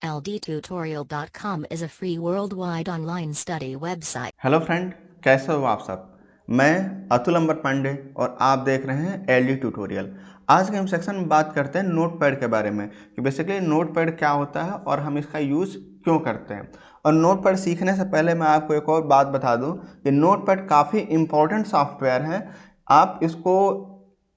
ldtutorial.com is a free worldwide online study website. Hello friend, कैसे हो आप सब। मैं अतुल अंबर पांडे और आप देख रहे हैं एलडी ट्यूटोरियल। आज के हम सेक्शन में बात करते हैं नोटपैड के बारे में कि बेसिकली नोटपैड क्या होता है और हम इसका यूज़ क्यों करते हैं। और नोटपैड सीखने से पहले मैं आपको एक और बात बता दूं कि नोटपैड काफ़ी इम्पोर्टेंट सॉफ्टवेयर है। आप इसको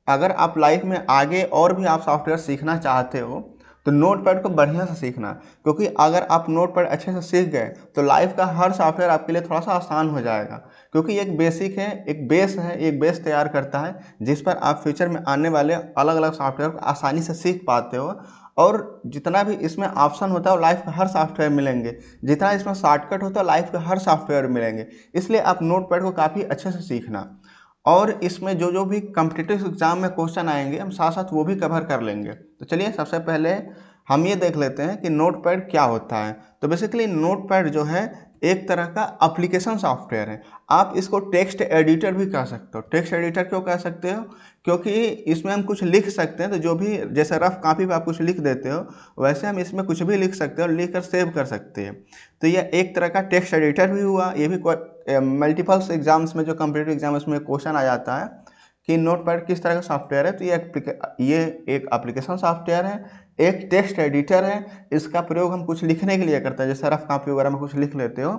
अगर आप लाइफ में आगे और भी आप सॉफ्टवेयर सीखना चाहते हो तो नोटपैड को बढ़िया से सीखना, क्योंकि अगर आप नोटपैड अच्छे से सीख गए तो लाइफ का हर सॉफ्टवेयर आपके लिए थोड़ा सा आसान हो जाएगा, क्योंकि एक बेसिक है, एक बेस है, एक बेस तैयार करता है जिस पर आप फ्यूचर में आने वाले अलग अलग सॉफ्टवेयर को आसानी से सीख पाते हो। और जितना भी इसमें ऑप्शन होता है वो लाइफ का हर सॉफ्टवेयर मिलेंगे, जितना इसमें शॉर्टकट होता है लाइफ के हर सॉफ्टवेयर मिलेंगे। इसलिए आप नोटपैड को काफ़ी अच्छे से सीखना, और इसमें जो जो भी कॉम्पिटिटिव एग्जाम में क्वेश्चन आएंगे हम साथ साथ वो भी कवर कर लेंगे। तो चलिए सबसे पहले हम ये देख लेते हैं कि नोटपैड क्या होता है। तो बेसिकली नोटपैड जो है एक तरह का एप्लीकेशन सॉफ्टवेयर है। आप इसको टेक्स्ट एडिटर भी कह सकते हो। टेक्स्ट एडिटर क्यों कह सकते हो? क्योंकि इसमें हम कुछ लिख सकते हैं, तो जो भी जैसे रफ कॉपी पर आप कुछ लिख देते हो वैसे हम इसमें कुछ भी लिख सकते हैं और लिख कर सेव कर सकते हैं। तो यह एक तरह का टेक्स्ट एडिटर भी हुआ। ये भी मल्टीपल्स एग्जाम्स में जो कम्पिटिटिव एग्जाम उसमें क्वेश्चन आ जाता है कि नोटपैड किस तरह का सॉफ्टवेयर है। तो ये एक एप्लीकेशन सॉफ्टवेयर है, एक टेक्स्ट एडिटर है। इसका प्रयोग हम कुछ लिखने के लिए करते हैं, जैसे रफ कॉपी वगैरह में कुछ लिख लेते हो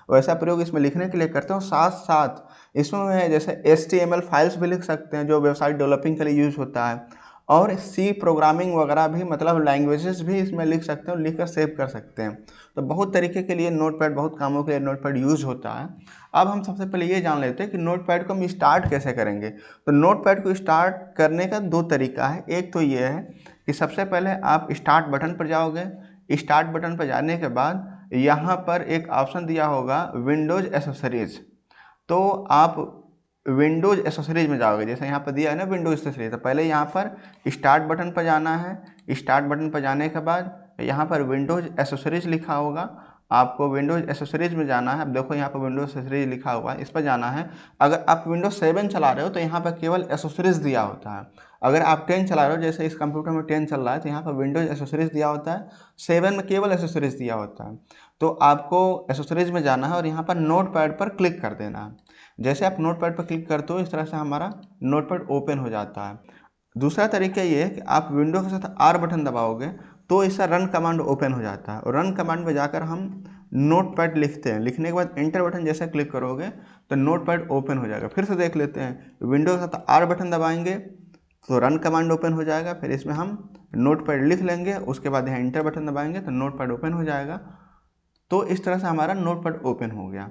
वैसा प्रयोग इसमें लिखने के लिए करते हो। साथ साथ इसमें जैसे HTML फाइल्स भी लिख सकते हैं जो वेबसाइट डेवलपिंग के लिए यूज़ होता है, और सी प्रोग्रामिंग वगैरह भी, मतलब लैंग्वेजेस भी इसमें लिख सकते हैं और लिख कर सेव कर सकते हैं। तो बहुत तरीके के लिए नोटपैड, बहुत कामों के लिए नोटपैड यूज़ होता है। अब हम सबसे पहले ये जान लेते हैं कि नोटपैड को हम स्टार्ट कैसे करेंगे। तो नोटपैड को स्टार्ट करने का दो तरीका है। एक तो ये है कि सबसे पहले आप स्टार्ट बटन पर जाओगे। स्टार्ट बटन पर जाने के बाद यहाँ पर एक ऑप्शन दिया होगा विंडोज़ एसेसरीज। तो आप विंडोज़ एसेसरीज में जाओगे, जैसे यहाँ पर दिया है ना विंडोज़ एसेसरीज। तो पहले यहाँ पर स्टार्ट बटन पर जाना है। स्टार्ट बटन पर जाने के बाद यहाँ पर विंडोज़ एसेसरीज लिखा होगा, आपको विंडोज़ एसेसरीज में जाना है। अब देखो यहाँ पर विंडोज़ एसेसरीज लिखा हुआ है, इस पर जाना है। अगर आप विंडोज़ 7 चला रहे हो तो यहाँ पर केवल एसेसरीज दिया होता है। अगर आप 10 चला रहे हो, जैसे इस कंप्यूटर में 10 चल रहा है, तो यहाँ पर विंडोज़ एसेसरीज दिया होता है, 7 में केवल एसेसरीज दिया होता है। तो आपको एसेसरीज में जाना है और यहाँ पर नोटपैड पर क्लिक कर देना है। जैसे आप नोटपैड पर क्लिक करते हो इस तरह से हमारा नोटपैड ओपन हो जाता है। दूसरा तरीका ये है कि आप विंडो के साथ R बटन दबाओगे तो इसका रन कमांड ओपन हो जाता है, और रन कमांड में जाकर हम नोटपैड लिखते हैं। लिखने के बाद एंटर बटन जैसे क्लिक करोगे तो नोटपैड ओपन हो जाएगा। फिर से देख लेते हैं, विंडो के साथ R बटन दबाएंगे तो रन कमांड ओपन हो जाएगा। फिर इसमें हम नोटपैड लिख लेंगे, उसके बाद यहाँ एंटर बटन दबाएंगे तो नोटपैड ओपन हो जाएगा। तो इस तरह से हमारा नोटपैड ओपन हो गया।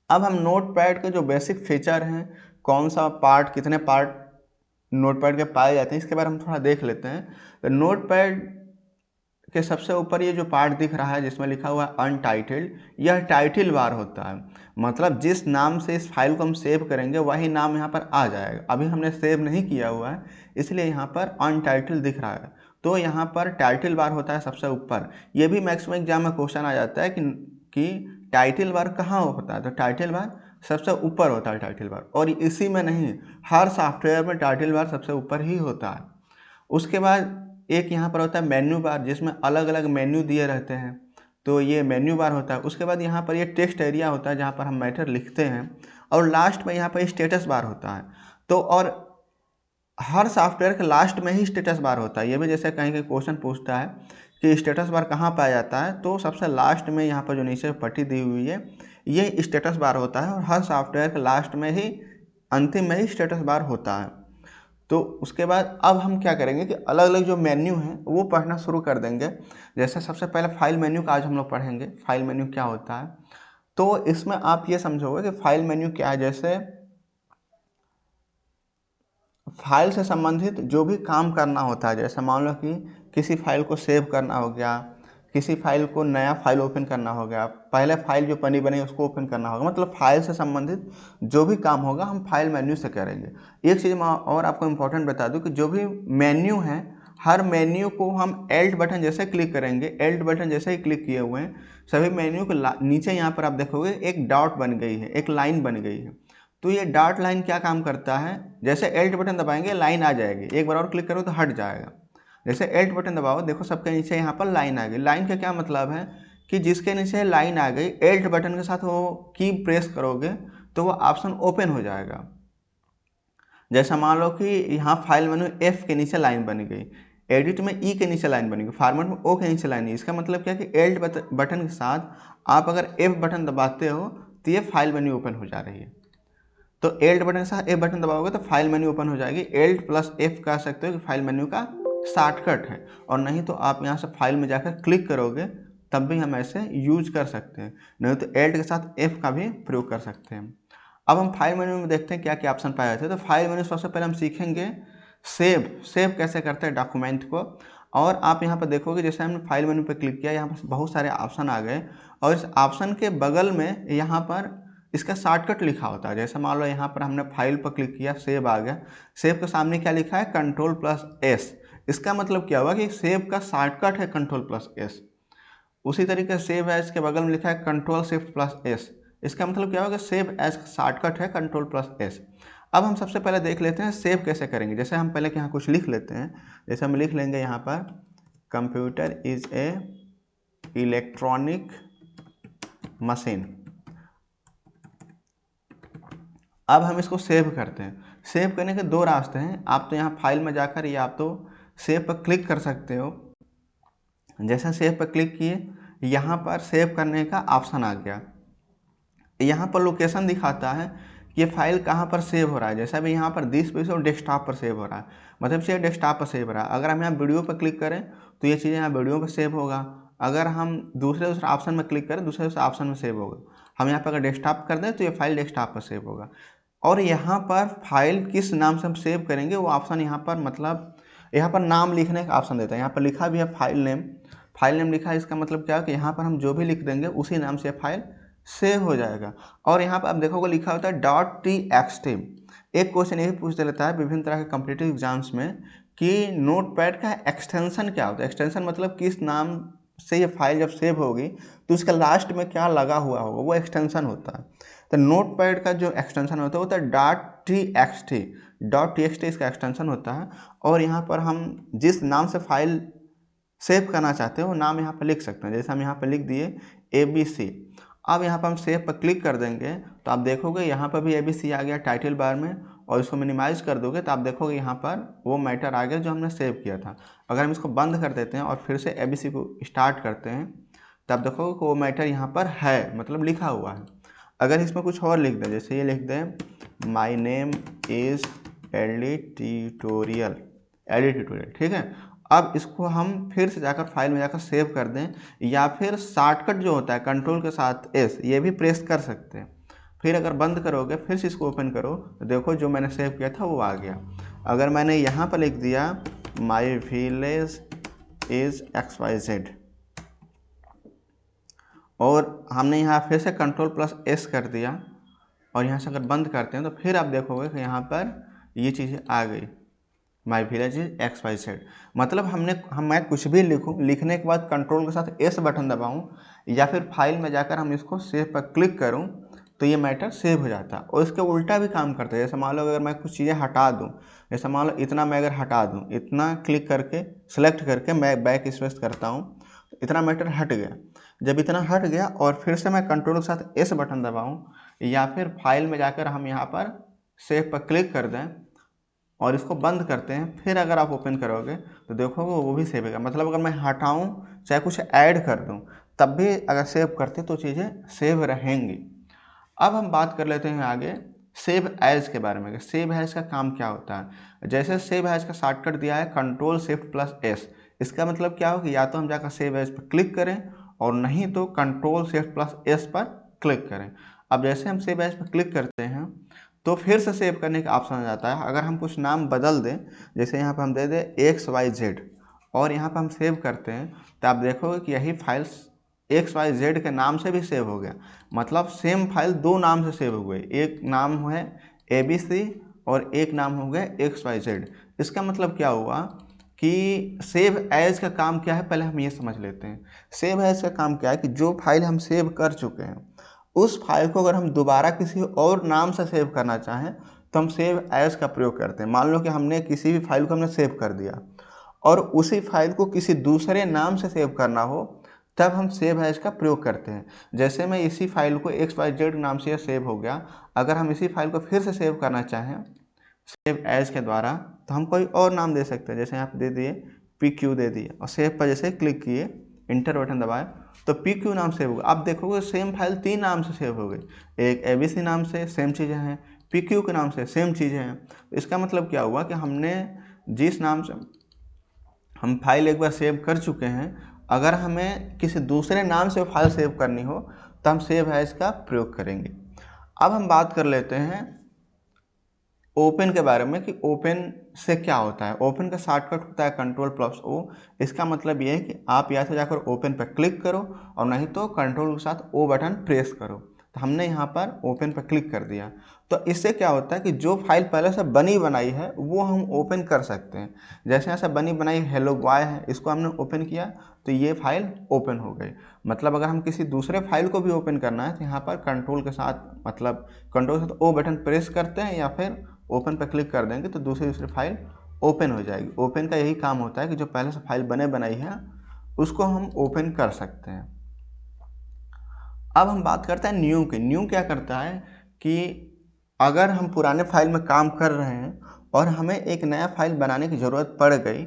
अब हम नोटपैड के जो बेसिक फीचर हैं, कौन सा पार्ट, कितने पार्ट नोटपैड के पाए जाते हैं, इसके बारे में हम थोड़ा देख लेते हैं। तो नोटपैड के सबसे ऊपर ये जो पार्ट दिख रहा है जिसमें लिखा हुआ है अनटाइटल्ड, यह टाइटल बार होता है। मतलब जिस नाम से इस फाइल को हम सेव करेंगे वही नाम यहाँ पर आ जाएगा। अभी हमने सेव नहीं किया हुआ है इसलिए यहाँ पर अनटाइटल्ड दिख रहा है। तो यहाँ पर टाइटल बार होता है सबसे ऊपर। ये भी मैक्सिमम एग्जाम में क्वेश्चन आ जाता है कि टाइटल बार कहाँ होता है। तो टाइटल बार सबसे ऊपर होता है टाइटल बार, और इसी में नहीं, हर सॉफ्टवेयर में टाइटल बार सबसे ऊपर ही होता है। उसके बाद एक यहाँ पर होता है मेन्यू बार, जिसमें अलग अलग मेन्यू दिए रहते हैं, तो ये मेन्यू बार होता है। उसके बाद यहाँ पर ये टेक्स्ट एरिया होता है जहाँ पर हम मैटर लिखते हैं, और लास्ट में यहाँ पर स्टेटस बार होता है। तो और हर सॉफ्टवेयर के लास्ट में ही स्टेटस बार होता है। ये भी जैसे कहीं कहीं क्वेश्चन पूछता है कि स्टेटस बार कहाँ पाया जाता है, तो सबसे लास्ट में यहाँ पर जो नीचे पट्टी दी हुई है ये स्टेटस बार होता है, और हर सॉफ्टवेयर के लास्ट में ही, अंतिम में ही स्टेटस बार होता है। तो उसके बाद अब हम क्या करेंगे कि अलग अलग जो मेन्यू हैं वो पढ़ना शुरू कर देंगे। जैसे सबसे पहले फाइल मेन्यू का आज हम लोग पढ़ेंगे। फाइल मेन्यू क्या होता है, तो इसमें आप ये समझोगे कि फाइल मेन्यू क्या है। जैसे फाइल से संबंधित जो भी काम करना होता है, जैसे मान लो कि किसी फाइल को सेव करना हो गया, किसी फाइल को नया फाइल ओपन करना हो गया, पहले फाइल जो बनी उसको ओपन करना होगा, मतलब फाइल से संबंधित जो भी काम होगा हम फाइल मेन्यू से करेंगे। एक चीज़ मैं और आपको इम्पोर्टेंट बता दूं कि जो भी मेन्यू है, हर मेन्यू को हम एल्ट बटन जैसे क्लिक करेंगे। एल्ट बटन जैसे ही क्लिक किए हुए हैं सभी मेन्यू के नीचे यहाँ पर आप देखोगे एक डॉट बन गई है, एक लाइन बन गई है। तो ये डॉट लाइन क्या काम करता है, जैसे एल्ट बटन दबाएंगे लाइन आ जाएगी, एक बार और क्लिक करो तो हट जाएगा। जैसे एल्ट बटन दबाओ, देखो सबके नीचे यहाँ पर लाइन आ गई। लाइन का क्या मतलब है कि जिसके नीचे लाइन आ गई, एल्ट बटन के साथ वो की प्रेस करोगे तो वो ऑप्शन ओपन हो जाएगा। जैसा मान लो कि यहाँ फाइल मेनू एफ के नीचे लाइन बन गई, एडिट में ई के नीचे लाइन बनेगी, फॉर्मेट में ओ के नीचे लाइन है। इसका मतलब क्या है कि एल्ट बटन के साथ आप अगर एफ बटन दबाते हो तो ये फाइल मेन्यू ओपन हो जा रही है। तो एल्ट बटन के साथ एफ बटन दबाओगे तो फाइल मेन्यू ओपन हो जाएगी। एल्ट प्लस एफ कह सकते हो कि फाइल मेन्यू का शॉर्टकट है, और नहीं तो आप यहाँ से फाइल में जाकर क्लिक करोगे तब भी हम ऐसे यूज कर सकते हैं, नहीं तो एल्ट के साथ एफ का भी प्रयोग कर सकते हैं। अब हम फाइल मेन्यू में देखते हैं क्या क्या ऑप्शन पाए जाते हैं। तो फाइल मेन्यू सबसे पहले हम सीखेंगे सेव कैसे करते हैं डॉक्यूमेंट को। और आप यहाँ पर देखोगे जैसे हमने फाइल मेन्यू पर क्लिक किया, यहाँ पर बहुत सारे ऑप्शन आ गए, और इस ऑप्शन के बगल में यहाँ पर इसका शॉर्टकट लिखा होता है। जैसे मान लो यहाँ पर हमने फाइल पर क्लिक किया, सेव आ गया, सेव के सामने क्या लिखा है, कंट्रोल प्लस एस। इसका मतलब क्या हुआ कि सेव का शॉर्टकट है कंट्रोल प्लस एस। उसी तरीके से सेव एज के बगल में लिखा है कंट्रोल शिफ्ट प्लस एस। इसका मतलब क्या होगा, सेव एज का शॉर्टकट है कंट्रोल प्लस एस। अब हम सबसे पहले देख लेते हैं सेव कैसे करेंगे। जैसे हम पहले यहाँ कुछ लिख लेते हैं, जैसे हम लिख लेंगे यहाँ पर computer is a electronic machine. अब हम इसको सेव करते हैं। सेव करने के दो रास्ते हैं, आप तो यहाँ फाइल में जाकर या आप तो सेव पर क्लिक कर सकते हो। जैसे सेव पर क्लिक किए, यहाँ पर सेव करने का ऑप्शन आ गया। यहाँ पर लोकेशन दिखाता है कि ये फाइल कहाँ पर सेव हो रहा है। जैसे अभी यहाँ पर दिस पे और डेस्कटॉप पर सेव हो रहा है, मतलब से डेस्कटॉप पर सेव हो रहा है। अगर हम यहाँ वीडियो पर क्लिक करें तो ये चीज़ें यहाँ वीडियो पर सेव होगा। अगर हम दूसरे ऑप्शन में क्लिक करें, दूसरे ऑप्शन में सेव होगा। हम यहाँ पर अगर डेस्कटॉप कर दें तो ये फाइल डेस्कटॉप पर सेव होगा। और यहाँ पर फाइल किस नाम से हम सेव करेंगे वो ऑप्शन यहाँ पर, मतलब यहाँ पर नाम लिखने का ऑप्शन देता है। यहाँ पर लिखा भी है फाइल नेम लिखा है। इसका मतलब क्या है कि यहाँ पर हम जो भी लिख देंगे उसी नाम से फाइल सेव हो जाएगा। और यहाँ पर आप देखोगे लिखा होता है .txt। एक क्वेश्चन ये भी पूछ देता है विभिन्न तरह के कॉम्पिटिटिव एग्जाम्स में कि नोटपैड का एक्सटेंशन क्या होता है। एक्सटेंशन मतलब किस नाम से ये फाइल जब सेव होगी तो उसका लास्ट में क्या लगा हुआ होगा, वो एक्सटेंशन होता है। तो नोटपैड का जो एक्सटेंशन होता है वो होता है .txt इसका एक्सटेंशन होता है। और यहाँ पर हम जिस नाम से फाइल सेव करना चाहते हैं वो नाम यहाँ पर लिख सकते हैं। जैसे हम यहाँ पर लिख दिए ABC। अब यहाँ पर हम सेव पर क्लिक कर देंगे तो आप देखोगे यहाँ पर भी ABC आ गया टाइटल बार में, और इसको मिनिमाइज कर दोगे तो आप देखोगे यहाँ पर वो मैटर आ गया जो हमने सेव किया था। अगर हम इसको बंद कर देते हैं और फिर से ABC को स्टार्ट करते हैं तो आप देखोगे कि वो मैटर यहाँ पर है, मतलब लिखा हुआ है। अगर इसमें कुछ और लिख दें, जैसे ये लिख दें my name is AD tutorial, ठीक है। अब इसको हम फिर से जाकर फाइल में जाकर सेव कर दें, या फिर शॉर्टकट जो होता है कंट्रोल के साथ एस, ये भी प्रेस कर सकते हैं। फिर अगर बंद करोगे फिर से इसको ओपन करो तो देखो जो मैंने सेव किया था वो आ गया। अगर मैंने यहाँ पर लिख दिया माई विलेज इज़ XYZ, और हमने यहाँ फिर से कंट्रोल प्लस एस कर दिया, और यहाँ से अगर बंद करते हैं तो फिर आप देखोगे कि यहाँ पर ये चीज़ें आ गई, माई विलेज इज XYZ। मतलब मैं कुछ भी लिखूँ, लिखने के बाद कंट्रोल के साथ एस बटन दबाऊँ या फिर फाइल में जाकर हम इसको सेव पर क्लिक करूँ तो ये मैटर सेव हो जाता है। और इसके उल्टा भी काम करता है। जैसे मान लो अगर मैं कुछ चीज़ें हटा दूँ, जैसे मान लो इतना मैं अगर हटा दूँ, इतना क्लिक करके सेलेक्ट करके मैं बैक स्पेस करता हूँ, इतना मैटर हट गया। जब इतना हट गया और फिर से मैं कंट्रोल के साथ एस बटन दबाऊँ या फिर फाइल में जाकर हम यहाँ पर सेव पर क्लिक कर दें और इसको बंद करते हैं, फिर अगर आप ओपन करोगे तो देखोगे वो भी सेव होगा। मतलब अगर मैं हटाऊँ चाहे कुछ ऐड कर दूँ तब भी अगर सेव करते तो चीज़ें सेव रहेंगी। अब हम बात कर लेते हैं आगे सेव एज के बारे में। सेव एज का काम क्या होता है। जैसे सेव एज का शॉर्टकट दिया है कंट्रोल शिफ्ट प्लस एस। इसका मतलब क्या हो कि या तो हम जाकर सेव एज पर क्लिक करें और नहीं तो कंट्रोल शिफ्ट प्लस एस पर क्लिक करें। अब जैसे हम सेव एज पर क्लिक करते हैं तो फिर से सेव करने का ऑप्शन आ जाता है। अगर हम कुछ नाम बदल दें, जैसे यहाँ पर हम दे दें XYZ और यहाँ पर हम सेव करते हैं तो आप देखोगे कि यही फाइल XYZ के नाम से भी सेव हो गया। मतलब सेम फाइल दो नाम से सेव हो गई, एक नाम है ABC और एक नाम हो गया XYZ। इसका मतलब क्या हुआ कि सेव एज का काम क्या है, पहले हम ये समझ लेते हैं। सेव एज का काम क्या है कि जो फाइल हम सेव कर चुके हैं उस फाइल को अगर हम दोबारा किसी और नाम से सेव करना चाहें तो हम सेव एज का प्रयोग करते हैं। मान लो कि हमने किसी भी फाइल को हमने सेव कर दिया और उसी फाइल को किसी दूसरे नाम से सेव करना हो तब हम सेव एज का प्रयोग करते हैं। जैसे मैं इसी फाइल को XYZ नाम से सेव हो गया, अगर हम इसी फाइल को फिर से सेव करना चाहें सेव एज के द्वारा तो हम कोई और नाम दे सकते हैं। जैसे यहाँ पे दे दिए PQ दे दिए और सेव पर जैसे क्लिक किए, इंटर बटन दबाए तो PQ नाम सेव होगा। आप देखोगे सेम फाइल 3 नाम से सेव हो गई, एक ABC नाम से सेम चीज़ें हैं, PQ के नाम से सेम चीज़ें हैं। इसका मतलब क्या हुआ कि हमने जिस नाम से हम फाइल एक बार सेव कर चुके हैं, अगर हमें किसी दूसरे नाम से फाइल सेव करनी हो तो हम सेव एज का प्रयोग करेंगे। अब हम बात कर लेते हैं ओपन के बारे में कि ओपन से क्या होता है। ओपन का शॉर्टकट होता है Ctrl+O। इसका मतलब ये है कि आप या तो जाकर ओपन पर क्लिक करो और नहीं तो कंट्रोल के साथ O बटन प्रेस करो। तो हमने यहाँ पर ओपन पर क्लिक कर दिया तो इससे क्या होता है कि जो फाइल पहले से बनी बनाई है वो हम ओपन कर सकते हैं। जैसे यहाँ से बनी बनाई हेलो बॉय है, इसको हमने ओपन किया तो ये फाइल ओपन हो गई। मतलब अगर हम किसी दूसरे फाइल को भी ओपन करना है तो यहाँ पर कंट्रोल के साथ मतलब कंट्रोल के साथ O बटन प्रेस करते हैं या फिर ओपन पर क्लिक कर देंगे तो दूसरी फाइल ओपन हो जाएगी। ओपन का यही काम होता है कि जो पहले से फाइल बने बनाई है उसको हम ओपन कर सकते हैं। अब हम बात करते हैं न्यू की। न्यू क्या करता है कि अगर हम पुराने फाइल में काम कर रहे हैं और हमें एक नया फाइल बनाने की ज़रूरत पड़ गई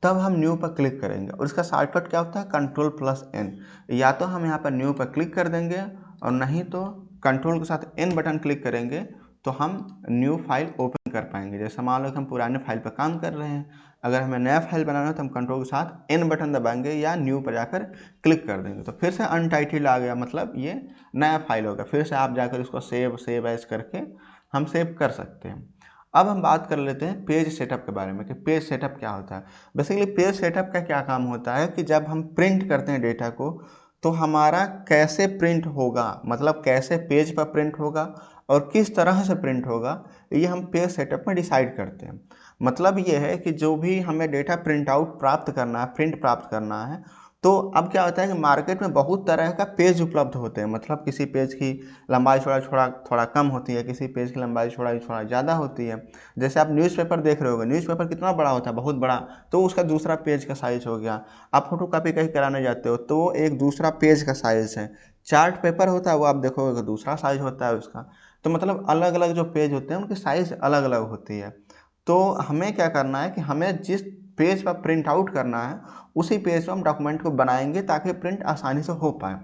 तब हम न्यू पर क्लिक करेंगे और इसका शॉर्टकट क्या होता है Ctrl+N। या तो हम यहाँ पर न्यू पर क्लिक कर देंगे और नहीं तो कंट्रोल के साथ N बटन क्लिक करेंगे तो हम न्यू फाइल ओपन कर पाएंगे। जैसे मान लो कि हम पुराने फाइल पर काम कर रहे हैं, अगर हमें नया फाइल बनाना है तो हम कंट्रोल के साथ N बटन दबाएंगे या न्यू पर जाकर क्लिक कर देंगे तो फिर से अनटाइटल्ड आ गया, मतलब ये नया फाइल होगा। फिर से आप जाकर इसको सेव एज करके हम सेव कर सकते हैं। अब हम बात कर लेते हैं पेज सेटअप के बारे में कि पेज सेटअप क्या होता है। बेसिकली पेज सेटअप का क्या काम होता है कि जब हम प्रिंट करते हैं डेटा को तो हमारा कैसे प्रिंट होगा, मतलब कैसे पेज पर प्रिंट होगा और किस तरह से प्रिंट होगा, ये हम पेज सेटअप में डिसाइड करते हैं। मतलब ये है कि जो भी हमें डेटा प्रिंट आउट प्राप्त करना है, प्रिंट प्राप्त करना है, तो अब क्या होता है कि मार्केट में बहुत तरह का पेज उपलब्ध होते हैं। मतलब किसी पेज की लंबाई थोड़ा कम होती है, किसी पेज की लंबाई थोड़ा ज़्यादा होती है। जैसे आप न्यूज़पेपर देख रहे होगे, न्यूज़पेपर कितना बड़ा होता है, बहुत बड़ा, तो उसका दूसरा पेज का साइज़ हो गया। आप फोटो कॉपी कहीं कराने जाते हो तो वो एक दूसरा पेज का साइज़ है। चार्ट पेपर होता है वो आप देखोगे दूसरा साइज़ होता है उसका। तो मतलब अलग अलग जो पेज होते हैं उनकी साइज़ अलग अलग होती है। तो हमें क्या करना है कि हमें जिस पेज पर प्रिंट आउट करना है उसी पेज पर हम डॉक्यूमेंट को बनाएंगे ताकि प्रिंट आसानी से हो पाए।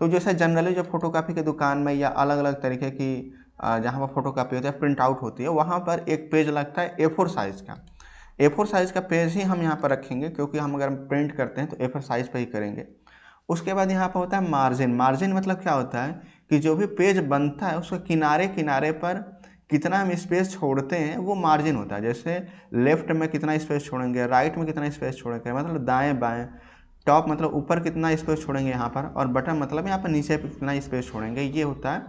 तो जैसे जनरली जो फोटोकॉपी के दुकान में या अलग अलग तरीके की जहाँ पर फोटोकॉपी होती है, प्रिंट आउट होती है, वहाँ पर एक पेज लगता है A4 साइज़ का। A4 साइज़ का पेज ही हम यहाँ पर रखेंगे क्योंकि हम अगर प्रिंट करते हैं तो A4 साइज़ पर ही करेंगे। उसके बाद यहाँ पर होता है मार्जिन। मार्जिन मतलब क्या होता है कि जो भी पेज बनता है उसके किनारे किनारे पर कितना हम स्पेस छोड़ते हैं वो मार्जिन होता है। जैसे लेफ्ट में कितना स्पेस छोड़ेंगे, राइट में कितना स्पेस छोड़ेंगे, मतलब दाएं बाएं, टॉप मतलब ऊपर कितना स्पेस छोड़ेंगे यहाँ पर, और बटन मतलब यहाँ पर नीचे पे कितना स्पेस छोड़ेंगे, ये होता है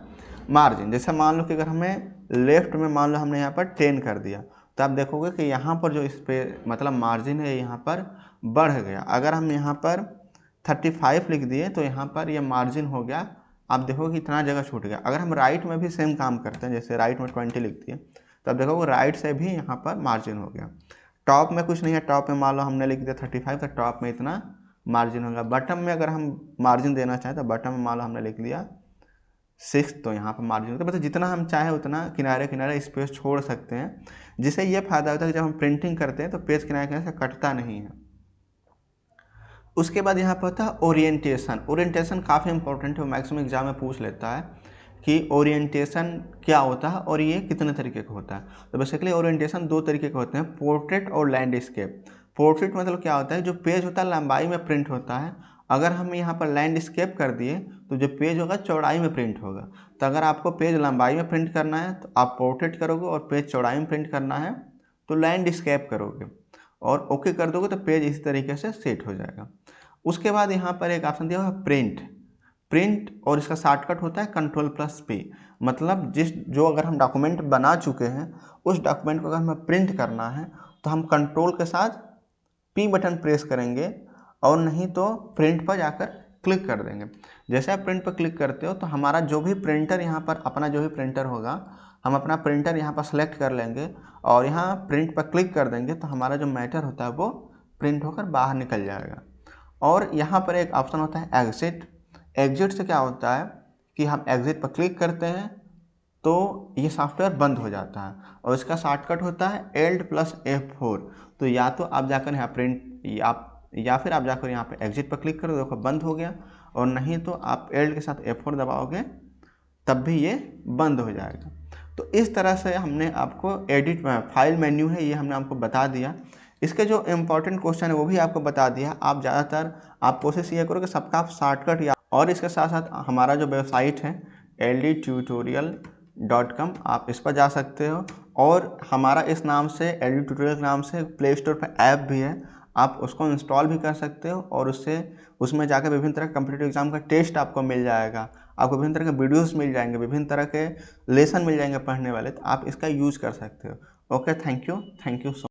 मार्जिन। जैसे मान लो कि अगर हमें लेफ्ट में मान लो हमने यहाँ पर 10 कर दिया तो आप देखोगे कि यहाँ पर जो स्पेस मतलब मार्जिन है यहाँ पर बढ़ गया। अगर हम यहाँ पर 35 लिख दिए तो यहाँ पर यह मार्जिन हो गया, आप देखोगे इतना जगह छूट गया। अगर हम राइट में भी सेम काम करते हैं, जैसे राइट में 20 लिख दिए तो आप देखोगे राइट से भी यहाँ पर मार्जिन हो गया। टॉप में कुछ नहीं है, टॉप में मान लो हमने लिख दिया 35 तो टॉप में इतना मार्जिन होगा। बटन में अगर हम मार्जिन देना चाहें तो बटन में मान लो हमने लिख दिया 6 तो यहाँ पर मार्जिन होता है। मतलब जितना हम चाहें उतना किनारे किनारे स्पेस छोड़ सकते हैं, जिससे ये फायदा होता है कि जब हम प्रिंटिंग करते हैं तो पेज किनारे किनारे से कटता नहीं है। उसके बाद यहाँ पर होता है ओरिएंटेशन। ओरिएंटेशन काफ़ी इंपॉर्टेंट है, वो मैक्सिमम एग्जाम में पूछ लेता है कि ओरिएंटेशन क्या होता है और ये कितने तरीके का होता है। तो बेसिकली ओरिएंटेशन 2 तरीके के होते हैं, पोर्ट्रेट और लैंडस्केप। पोर्ट्रेट मतलब क्या होता है, जो पेज होता है लंबाई में प्रिंट होता है। अगर हम यहाँ पर लैंडस्केप कर दिए तो जो पेज होगा चौड़ाई में प्रिंट होगा। तो अगर आपको पेज लंबाई में प्रिंट करना है तो आप पोर्ट्रेट करोगे, और पेज चौड़ाई में प्रिंट करना है तो लैंडस्केप करोगे, और ओके कर दोगे तो पेज इस तरीके से सेट हो जाएगा। उसके बाद यहाँ पर एक ऑप्शन दिया हुआ है प्रिंट। प्रिंट और इसका शॉर्टकट होता है Ctrl+P। मतलब जो अगर हम डॉक्यूमेंट बना चुके हैं उस डॉक्यूमेंट को अगर हमें प्रिंट करना है तो हम कंट्रोल के साथ P बटन प्रेस करेंगे, और नहीं तो प्रिंट पर जाकर क्लिक कर देंगे। जैसे आप प्रिंट पर क्लिक करते हो तो हमारा जो भी प्रिंटर यहाँ पर अपना जो भी प्रिंटर होगा, हम अपना प्रिंटर यहाँ पर सेलेक्ट कर लेंगे और यहाँ प्रिंट पर क्लिक कर देंगे तो हमारा जो मैटर होता है वो प्रिंट होकर बाहर निकल जाएगा। और यहाँ पर एक ऑप्शन होता है एग्जिट। एग्जिट से क्या होता है कि हम एग्जिट पर क्लिक करते हैं तो ये सॉफ्टवेयर बंद हो जाता है, और इसका शॉर्टकट होता है Alt+F4। तो या तो आप जाकर यहाँ प्रिंट या फिर आप जाकर यहाँ पे एग्जिट पर क्लिक करो, देखो बंद हो गया, और नहीं तो आप Alt के साथ F4 दबाओगे तब भी ये बंद हो जाएगा। तो इस तरह से हमने आपको एडिट फाइल मेन्यू है ये हमने आपको बता दिया। इसके जो इम्पोर्टेंट क्वेश्चन है वो भी आपको बता दिया। आप ज़्यादातर आप कोशिश ये करो कि सबका आप शॉर्टकट या, और इसके साथ साथ हमारा जो वेबसाइट है ldtutorial.com आप इस पर जा सकते हो, और हमारा इस नाम से LD ट्यूटोरियल के नाम से प्ले स्टोर पर ऐप भी है, आप उसको इंस्टॉल भी कर सकते हो, और उसमें जाकर विभिन्न तरह के कम्पिटिटिव एग्जाम का टेस्ट आपको मिल जाएगा, आपको विभिन्न तरह के वीडियोस मिल जाएंगे, विभिन्न तरह के लेसन मिल जाएंगे पढ़ने वाले, तो आप इसका यूज़ कर सकते हो। Okay, thank you so